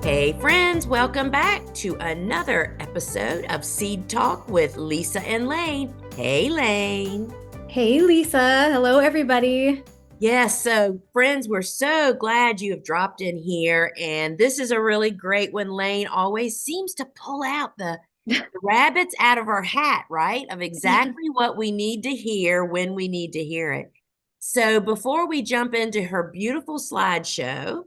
Hey friends, welcome back to another episode of Seed Talk with Lisa and Layne. Hey Layne. Hey Lisa, hello everybody. Yes, so friends, we're so glad you have dropped in here. And this is a really great one. Layne always seems to pull out the rabbits out of our hat, right? Of exactly what we need to hear when we need to hear it. So before we jump into her beautiful slideshow,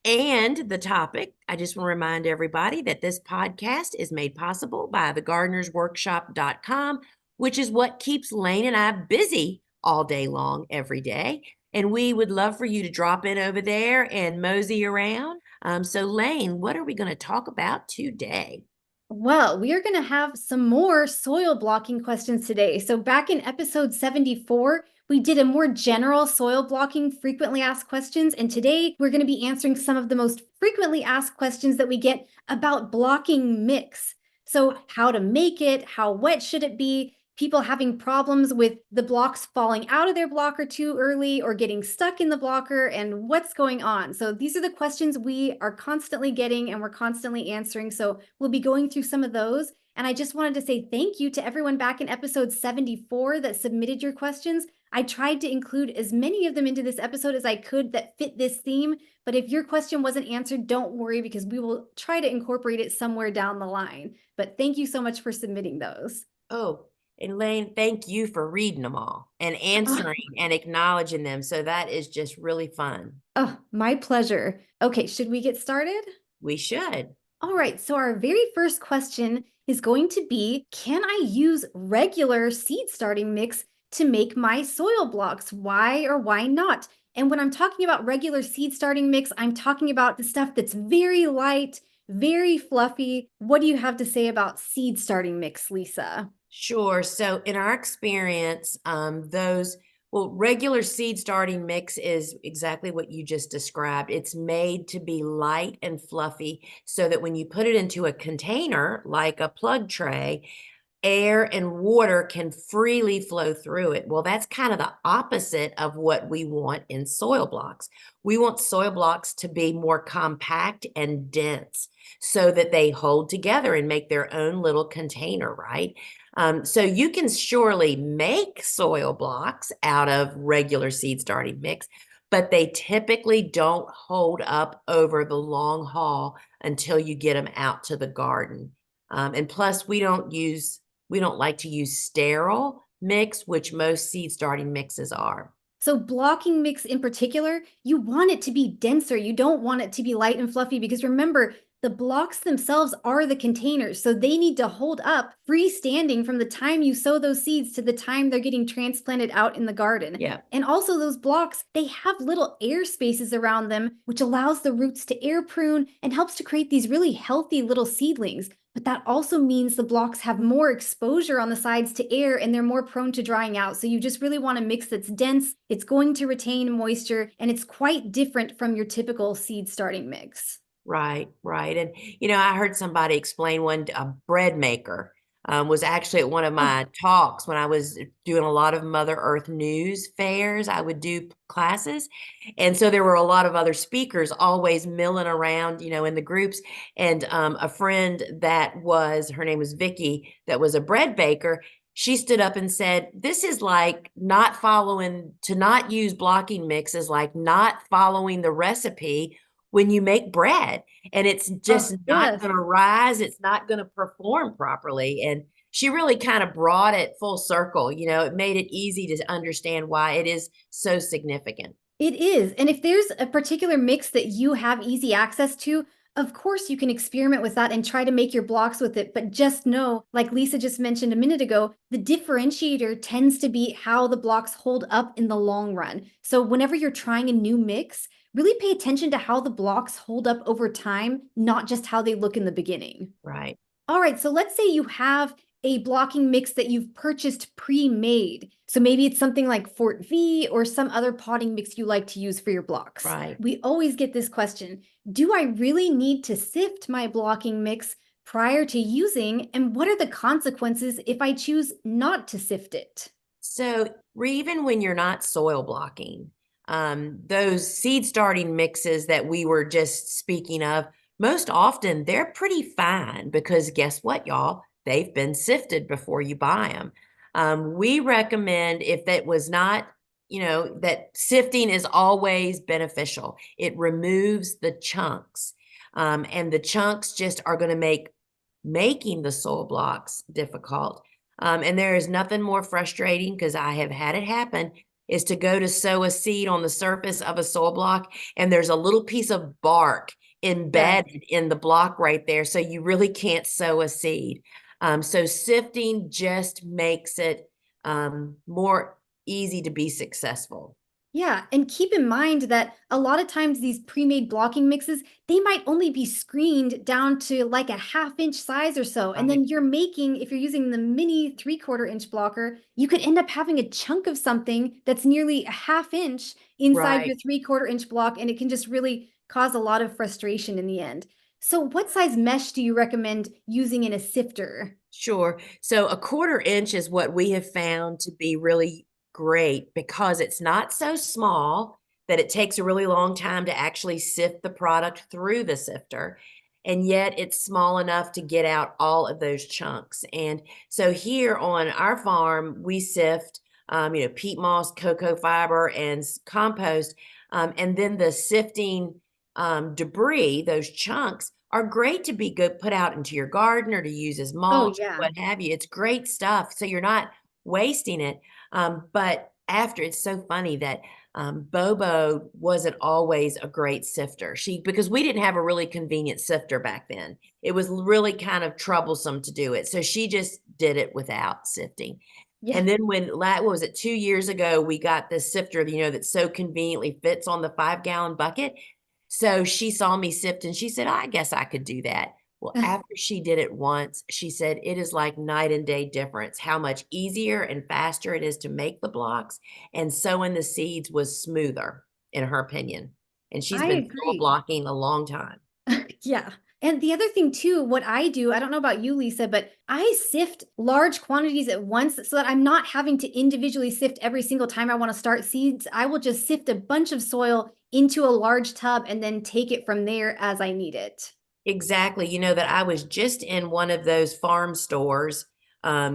and the topic, I just want to remind everybody that this podcast is made possible by thegardenersworkshop.com, which is what keeps Layne and I busy all day long, every day. And we would love for you to drop in over there and mosey around. So, Layne, what are we going to talk about today? Well, we are going to have some more soil blocking questions today. So, back in episode 74, we did a more general soil blocking frequently asked questions. And today we're going to be answering some of the most frequently asked questions that we get about blocking mix. So, how to make it, how wet should it be? People having problems with the blocks falling out of their blocker too early or getting stuck in the blocker, and what's going on. So these are the questions we are constantly getting and we're constantly answering. So we'll be going through some of those. And I just wanted to say thank you to everyone back in episode 74 that submitted your questions. I tried to include as many of them into this episode as I could that fit this theme. But if your question wasn't answered, don't worry, because we will try to incorporate it somewhere down the line. But thank you so much for submitting those. Oh, and Layne, thank you for reading them all and answering and acknowledging them. So that is just really fun. Oh, my pleasure. Okay, should we get started? We should. All right, so our very first question is going to be, can I use regular seed starting mix to make my soil blocks? Why or why not? And when I'm talking about regular seed starting mix, I'm talking about the stuff that's very light, very fluffy. What do you have to say about seed starting mix, Lisa? Sure. So in our experience, regular seed starting mix is exactly what you just described. It's made to be light and fluffy so that when you put it into a container, like a plug tray, air and water can freely flow through it. Well, that's kind of the opposite of what we want in soil blocks. We want soil blocks to be more compact and dense so that they hold together and make their own little container, right? So you can surely make soil blocks out of regular seed starting mix, but they typically don't hold up over the long haul until you get them out to the garden. And plus, we don't like to use sterile mix, which most seed starting mixes are. So blocking mix in particular, you want it to be denser. You don't want it to be light and fluffy, because remember, the blocks themselves are the containers. So they need to hold up freestanding from the time you sow those seeds to the time they're getting transplanted out in the garden. Yeah. And also those blocks, they have little air spaces around them, which allows the roots to air prune and helps to create these really healthy little seedlings. But that also means the blocks have more exposure on the sides to air and they're more prone to drying out. So you just really want a mix that's dense, it's going to retain moisture, and it's quite different from your typical seed starting mix. Right, right. And, I heard somebody explain a bread maker was actually at one of my talks when I was doing a lot of Mother Earth news fairs. I would do classes. And so there were a lot of other speakers always milling around, in the groups. And a friend her name was Vicky, that was a bread baker. She stood up and said, this is like to not use blocking mix is like not following the recipe when you make bread, and it's just not going to rise. It's not going to perform properly. And she really kind of brought it full circle. It made it easy to understand why it is so significant. It is. And if there's a particular mix that you have easy access to, of course, you can experiment with that and try to make your blocks with it. But just know, like Lisa just mentioned a minute ago, the differentiator tends to be how the blocks hold up in the long run. So whenever you're trying a new mix, really pay attention to how the blocks hold up over time, not just how they look in the beginning. Right. All right, so let's say you have a blocking mix that you've purchased pre-made. So maybe it's something like Fort V or some other potting mix you like to use for your blocks. Right. We always get this question, do I really need to sift my blocking mix prior to using? And what are the consequences if I choose not to sift it? So even when you're not soil blocking, those seed starting mixes that we were just speaking of Most often they're pretty fine because guess what, y'all? They've been sifted before you buy them. We recommend if that was not, that sifting is always beneficial. It removes the chunks. And the chunks just are going to make making the soil blocks difficult. And there is nothing more frustrating because I have had it happen is to go to sow a seed on the surface of a soil block and there's a little piece of bark Yes. embedded in the block right there. So you really can't sow a seed. So sifting just makes it more easy to be successful. Yeah, and keep in mind that a lot of times these pre-made blocking mixes, they might only be screened down to like a half-inch size or so. And Right. then you're making, if you're using the mini 3/4 inch blocker, you could end up having a chunk of something that's nearly a half inch inside Right. your 3/4 inch block, and it can just really cause a lot of frustration in the end. So what size mesh do you recommend using in a sifter? Sure. So a 1/4 inch is what we have found to be really great because it's not so small that it takes a really long time to actually sift the product through the sifter. And yet it's small enough to get out all of those chunks. And so here on our farm, we sift, peat moss, cocoa fiber, and compost. And then the sifting debris, those chunks, are great to be good put out into your garden or to use as Oh, mulch, yeah. what have you. It's great stuff. So you're not wasting it. But after it's so funny that Bobo wasn't always a great sifter. Because we didn't have a really convenient sifter back then. It was really kind of troublesome to do it. So she just did it without sifting. Yeah. And then what was it, 2 years ago, we got this sifter, that so conveniently fits on the 5-gallon bucket. So she saw me sift and she said, I guess I could do that. Well, after she did it once, she said it is like night and day difference, how much easier and faster it is to make the blocks. And sowing the seeds was smoother, in her opinion. And she's I been soil agree. blocking a long time. Yeah. And the other thing too, what I do, I don't know about you, Lisa, but I sift large quantities at once so that I'm not having to individually sift every single time I want to start seeds. I will just sift a bunch of soil into a large tub and then take it from there as I need it. Exactly. You know that I was just in one of those farm stores a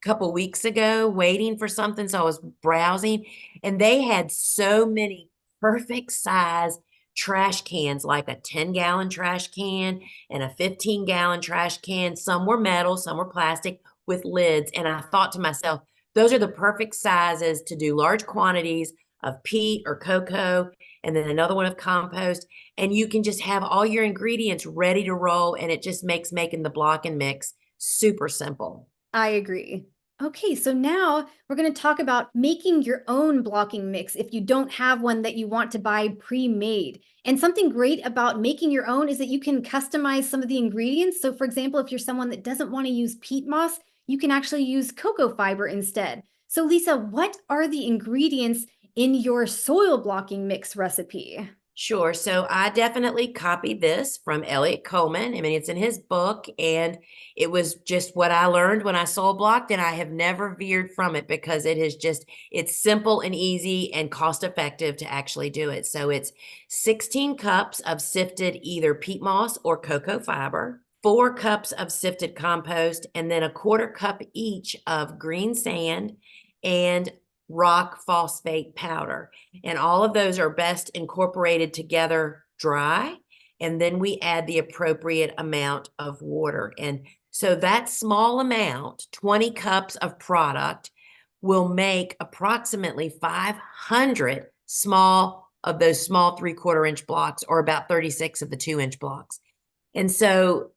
couple weeks ago waiting for something. So I was browsing and they had so many perfect size trash cans, like a 10-gallon trash can and a 15-gallon trash can. Some were metal, some were plastic with lids. And I thought to myself, those are the perfect sizes to do large quantities of peat or cocoa, and then another one of compost, and you can just have all your ingredients ready to roll and it just makes making the block and mix super simple. I agree. Okay, so now we're going to talk about making your own blocking mix if you don't have one that you want to buy pre-made. And something great about making your own is that you can customize some of the ingredients. So for example, if you're someone that doesn't want to use peat moss, you can actually use cocoa fiber instead. So Lisa, what are the ingredients in your soil blocking mix recipe? Sure. So I definitely copied this from Elliot Coleman. I mean, it's in his book, and it was just what I learned when I soul blocked, and I have never veered from it because it's simple and easy and cost effective to actually do it. So it's 16 cups of sifted either peat moss or cocoa fiber, 4 cups of sifted compost, and then a 1/4 cup each of green sand and rock phosphate powder. And all of those are best incorporated together dry. And then we add the appropriate amount of water. And so that small amount, 20 cups of product, will make approximately 500 small 3/4 inch blocks, or about 36 of the 2-inch blocks. And so,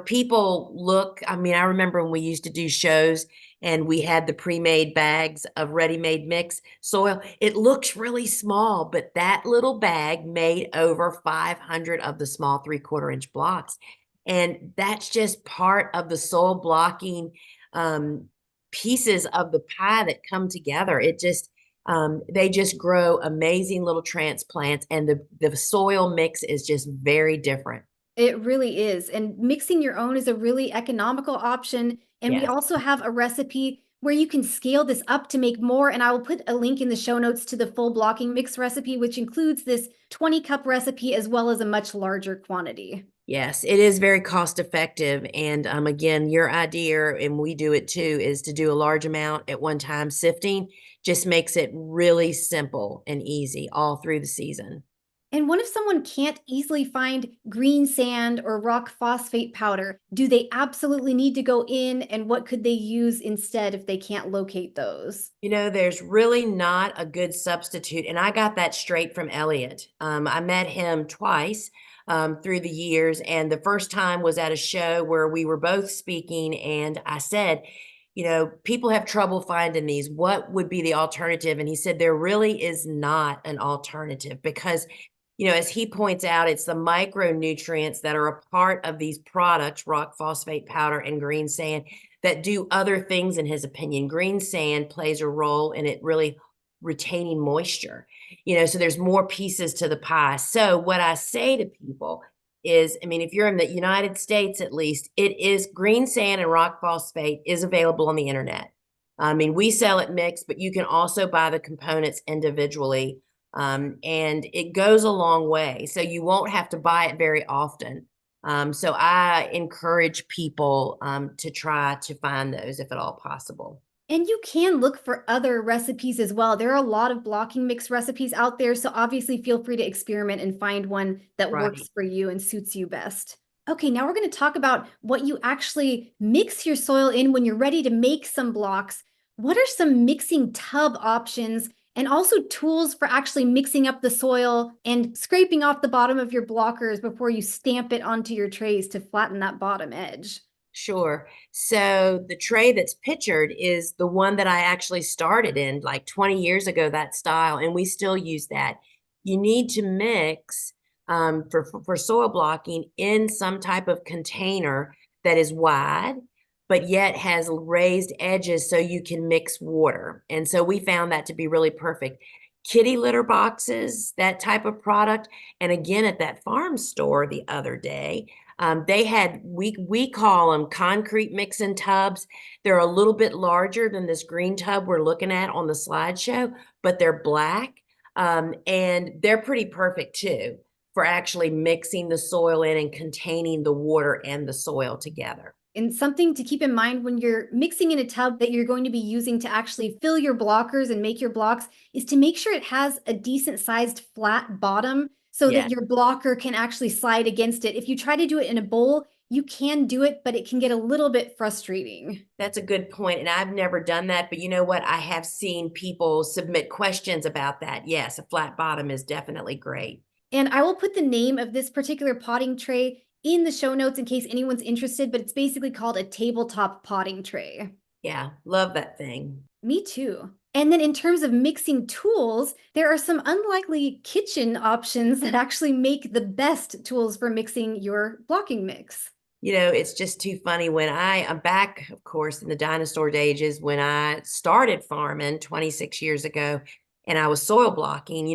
people look, I mean, I remember when we used to do shows and we had the pre-made bags of ready-made mix soil. It looks really small, but that little bag made over 500 of the small 3/4 inch blocks. And that's just part of the soil blocking um, pieces of the pie that come together. They just grow amazing little transplants, and the soil mix is just very different. It really is. And mixing your own is a really economical option. And we Yes. also have a recipe where you can scale this up to make more. And I will put a link in the show notes to the full blocking mix recipe, which includes this 20-cup recipe as well as a much larger quantity. Yes, it is very cost effective. And again, your idea, and we do it too, is to do a large amount at one time. Sifting just makes it really simple and easy all through the season. And what if someone can't easily find green sand or rock phosphate powder? Do they absolutely need to go in? And what could they use instead if they can't locate those? There's really not a good substitute. And I got that straight from Elliot. I met him twice through the years. And the first time was at a show where we were both speaking. And I said, people have trouble finding these. What would be the alternative? And he said, there really is not an alternative because, as he points out, it's the micronutrients that are a part of these products, rock phosphate powder and green sand, that do other things in his opinion. Green sand plays a role in it really retaining moisture, so there's more pieces to the pie. So what I say to people is, I mean, if you're in the United States, at least, it is green sand and rock phosphate is available on the internet. I mean, we sell it mixed, but you can also buy the components individually. And it goes a long way. So you won't have to buy it very often. So I encourage people to try to find those if at all possible. And you can look for other recipes as well. There are a lot of blocking mix recipes out there, so obviously feel free to experiment and find one that works Right. for you and suits you best. Okay, now we're going to talk about what you actually mix your soil in when you're ready to make some blocks. What are some mixing tub options and also tools for actually mixing up the soil and scraping off the bottom of your blockers before you stamp it onto your trays to flatten that bottom edge? Sure. So the tray that's pictured is the one that I actually started in like 20 years ago, that style, and we still use that. You need to mix for soil blocking in some type of container that is wide, but yet has raised edges so you can mix water. And so we found that to be really perfect. Kitty litter boxes, that type of product. And again, at that farm store the other day, they had we call them concrete mixing tubs. They're a little bit larger than this green tub we're looking at on the slideshow, but they're black, and they're pretty perfect too for actually mixing the soil in and containing the water and the soil together. And something to keep in mind when you're mixing in a tub that you're going to be using to actually fill your blockers and make your blocks is to make sure it has a decent sized flat bottom so Yeah, that your blocker can actually slide against it. If you try to do it in a bowl, you can do it, but it can get a little bit frustrating. that's a good point. And I've never done that, but you know what? I have seen people submit questions about that. Yes, a flat bottom is definitely great. And I will put the name of this particular potting tray in the show notes in case anyone's interested, but it's basically called a tabletop potting tray. Yeah, love that thing. Me too. And then in terms of mixing tools, there are some unlikely kitchen options that actually make the best tools for mixing your blocking mix. It's just too funny when I'm back, of course, in the dinosaur ages when I started farming 26 years ago and I was soil blocking.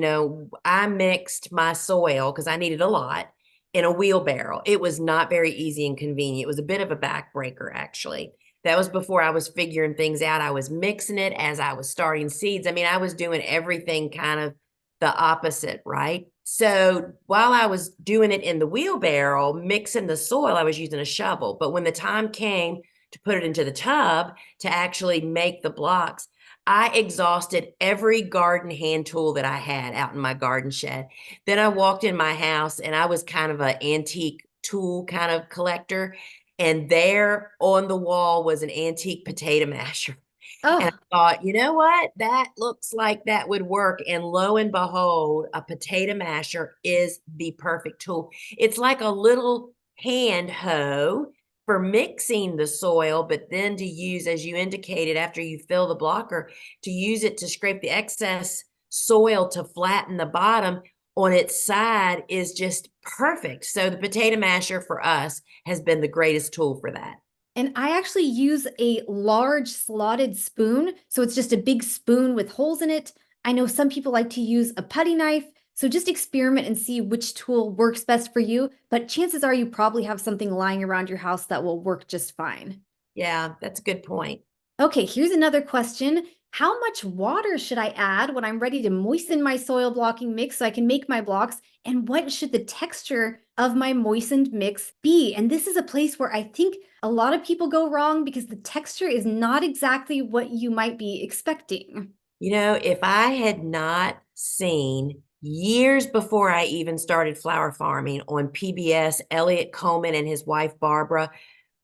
I mixed my soil because I needed a lot in a wheelbarrow. It was not very easy and convenient. It was a bit of a backbreaker, actually. That was before I was figuring things out. I was mixing it as I was starting seeds. I mean, I was doing everything kind of the opposite, right? So while I was doing it in the wheelbarrow, mixing the soil, I was using a shovel. But when the time came to put it into the tub to actually make the blocks, I exhausted every garden hand tool that I had out in my garden shed. Then I walked in my house and I was kind of an antique tool kind of collector. And there on the wall was an antique potato masher. And Oh, I thought, you know what? That looks like that would work. And lo and behold, a potato masher is the perfect tool. It's like a little hand hoe for mixing the soil, but then to use, as you indicated, after you fill the blocker, to use it to scrape the excess soil to flatten the bottom on its side is just perfect. So the potato masher for us has been the greatest tool for that. and I actually use a large slotted spoon. So it's just a big spoon with holes in it. I know some people like to use a putty knife. So just experiment and see which tool works best for you. But chances are you probably have something lying around your house that will work just fine. Yeah, that's a good point. Okay, here's another question. How much water should I add when I'm ready to moisten my soil blocking mix so I can make my blocks? And what should the texture of my moistened mix be? And this is a place where I think a lot of people go wrong because the texture is not exactly what you might be expecting. If I had not seen years before I even started flower farming on PBS, Elliot Coleman and his wife Barbara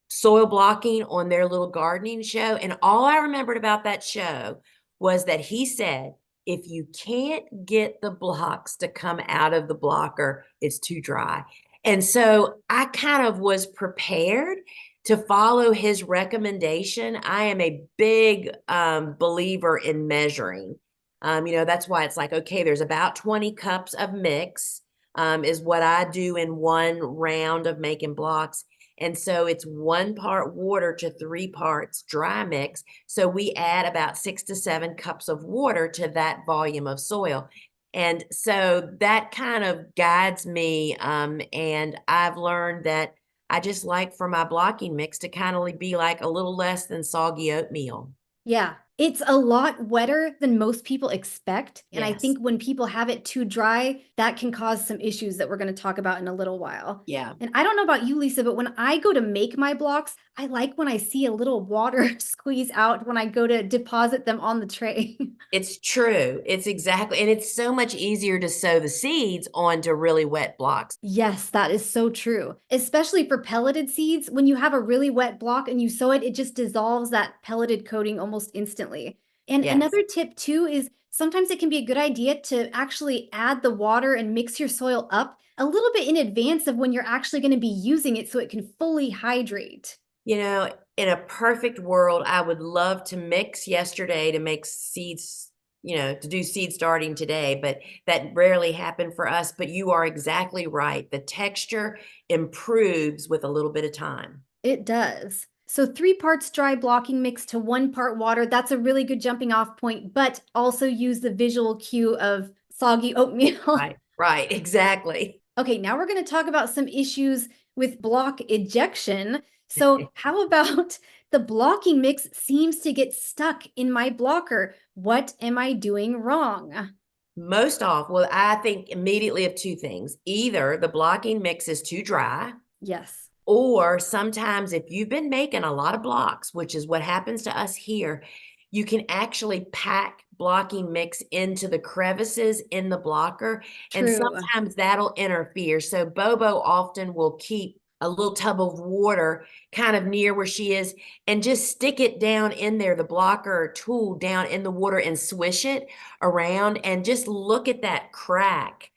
soil blocking on their little gardening show. And all I remembered about that show was that he said, if you can't get the blocks to come out of the blocker, it's too dry. And so I kind of was prepared to follow his recommendation. I am a big believer in measuring. That's why it's like, okay, there's about 20 cups of mix, is what I do in one round of making blocks. And so it's 1 part water to 3 parts dry mix. So we add about 6 to 7 cups of water to that volume of soil. And so that kind of guides me. And I've learned that I just like for my blocking mix to kind of be like a little less than soggy oatmeal. Yeah, it's a lot wetter than most people expect. And I Yes. think when people have it too dry, that can cause some issues that we're going to talk about in a little while. Yeah. And I don't know about you, Lisa, but when I go to make my blocks, I like when I see a little water squeeze out when I go to deposit them on the tray. It's true. It's exactly, and it's so much easier to sow the seeds onto really wet blocks. Yes, that is so true. Especially for pelleted seeds, when you have a really wet block and you sow it, it just dissolves that pelleted coating almost instantly. And Yes. another tip too is sometimes it can be a good idea to actually add the water and mix your soil up a little bit in advance of when you're actually going to be using it so it can fully hydrate. In a perfect world, I would love to mix yesterday to make seeds, to do seed starting today, but that rarely happened for us. But you are exactly right. The texture improves with a little bit of time. It does. So 3 parts dry blocking mix to 1 part water. That's a really good jumping off point, but also use the visual cue of soggy oatmeal. Right, right, exactly. Okay, now we're going to talk about some issues with block ejection. So, how about the blocking mix seems to get stuck in my blocker? What am I doing wrong? Most often, well, I think immediately of two things. Either the blocking mix is too dry, Yes, or sometimes if you've been making a lot of blocks, which is what happens to us here, you can actually pack blocking mix into the crevices in the blocker, and true. sometimes that'll interfere. So Bobo often will keep a little tub of water kind of near where she is and just stick it down in there, the blocker tool down in the water, and swish it around and just look at that crack.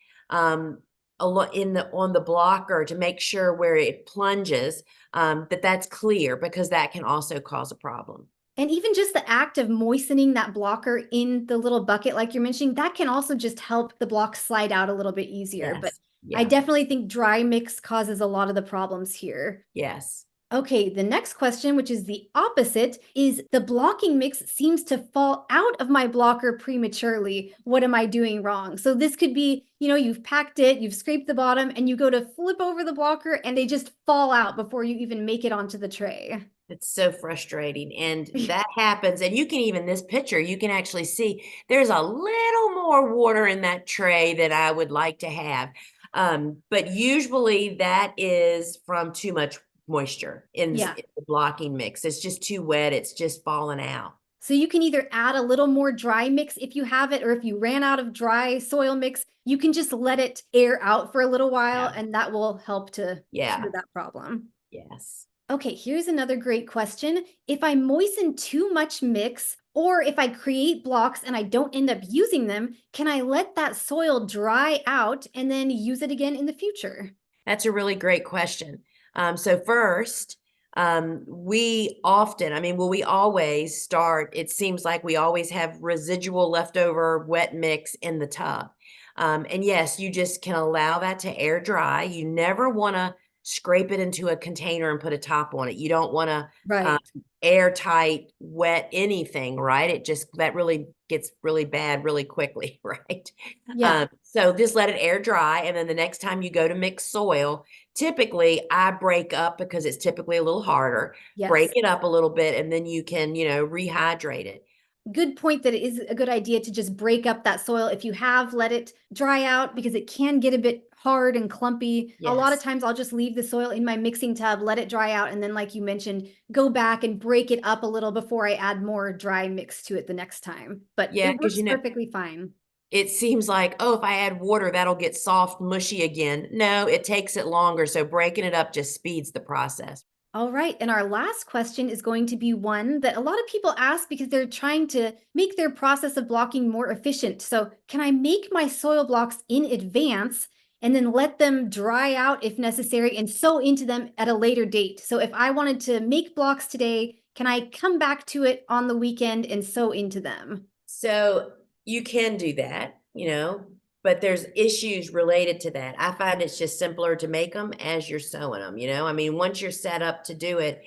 A lot on the blocker to make sure where it plunges, that's clear, because that can also cause a problem. And even just the act of moistening that blocker in the little bucket, like you're mentioning, that can also just help the block slide out a little bit easier. But Yes. I Yeah. definitely think dry mix causes a lot of the problems here. Yes. Okay, the next question, which is the opposite, is the blocking mix seems to fall out of my blocker prematurely. What am I doing wrong? So this could be, you've packed it, you've scraped the bottom, and you go to flip over the blocker and they just fall out before you even make it onto the tray. It's so frustrating. And that happens. And you can even, this picture, you can actually see there's a little more water in that tray that I would like to have. But usually that is from too much moisture in Yeah. the blocking mix. It's just too wet. It's just falling out. So you can either add a little more dry mix if you have it, or if you ran out of dry soil mix, you can just let it air out for a little while, Yeah. and that will help to Yeah. cure that problem. Yes. Okay, here's another great question. If I moisten too much mix, or if I create blocks and I don't end up using them, can I let that soil dry out and then use it again in the future? That's a really great question. So first, we often, we always start, it seems like we always have residual leftover wet mix in the tub. And yes, you just can allow that to air dry. You never want to scrape it into a container and put a top on it. You don't want to Right. airtight, wet anything, right? That really gets really bad really quickly, right? Yeah. So just let it air dry. And then the next time you go to mix soil, typically I break up, because it's typically a little harder, break Yes. it up a little bit, and then you can, rehydrate it. good point that it is a good idea to just break up that soil. If you have, let it dry out because it can get a bit hard and clumpy. A lot of Yes. times I'll just leave the soil in my mixing tub, let it dry out, and then like you mentioned, go back and break it up a little before I add more dry mix to it the next time. But Yeah, it because works perfectly fine. it seems like, oh, if I add water, that'll get soft, mushy again. No, it takes it longer. So breaking it up just speeds the process. All right, and our last question is going to be one that a lot of people ask because they're trying to make their process of blocking more efficient. So, can I make my soil blocks in advance and then let them dry out if necessary and sow into them at a later date? So, if I wanted to make blocks today, can I come back to it on the weekend and sow into them? So you can do that, but there's issues related to that. I find it's just simpler to make them as you're sewing them. I mean, once you're set up to do it,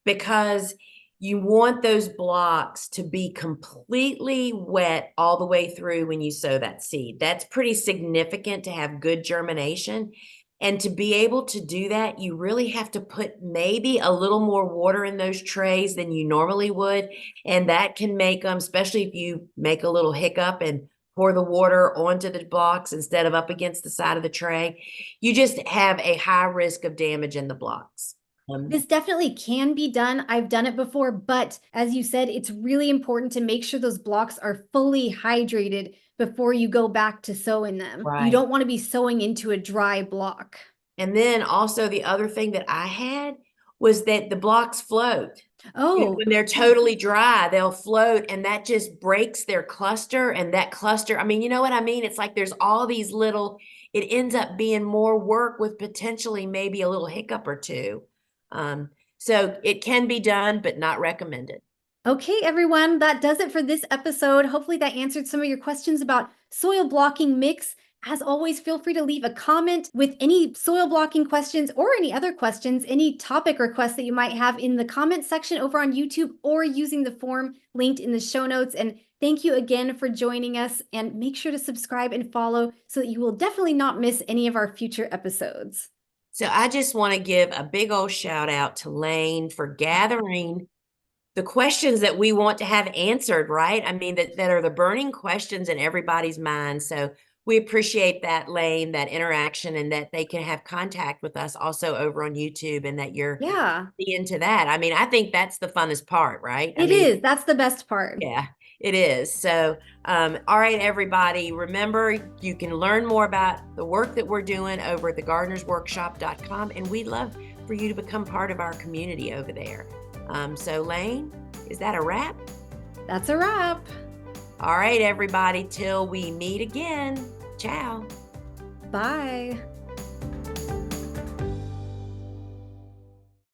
because you want those blocks to be completely wet all the way through when you sow that seed. That's pretty significant to have good germination. And to be able to do that, you really have to put maybe a little more water in those trays than you normally would. And that can make them, especially if you make a little hiccup and pour the water onto the blocks instead of up against the side of the tray, you just have a high risk of damage in the blocks. This definitely can be done. I've done it before, but as you said, it's really important to make sure those blocks are fully hydrated before you go back to sow in them. You Right. don't want to be sowing into a dry block. And then also the other thing that I had was that the blocks float. Oh, When they're totally dry, they'll float and that just breaks their cluster. And that cluster, I mean, you know what I mean? It's like there's all these little, it ends up being more work with potentially maybe a little hiccup or two. So it can be done, but not recommended. okay, everyone, that does it for this episode. Hopefully, that answered some of your questions about soil blocking mix. As always, feel free to leave a comment with any soil blocking questions or any other questions, any topic requests that you might have in the comment section over on YouTube or using the form linked in the show notes. And thank you again for joining us. And make sure to subscribe and follow so that you will definitely not miss any of our future episodes. So I just want to give a big old shout out to Layne for gathering the questions that we want to have answered, right? I mean, that are the burning questions in everybody's mind. So we appreciate that, Layne, that interaction, and that they can have contact with us also over on YouTube, and that you're Yeah, into that. I mean, I think that's the funnest part, right? I it mean, is. That's the best part. yeah, it is. So, all right, everybody, remember you can learn more about the work that we're doing over at thegardenersworkshop.com, and we'd love for you to become part of our community over there. So, Layne, is that a wrap? That's a wrap. All right, everybody, till we meet again. Ciao. Bye.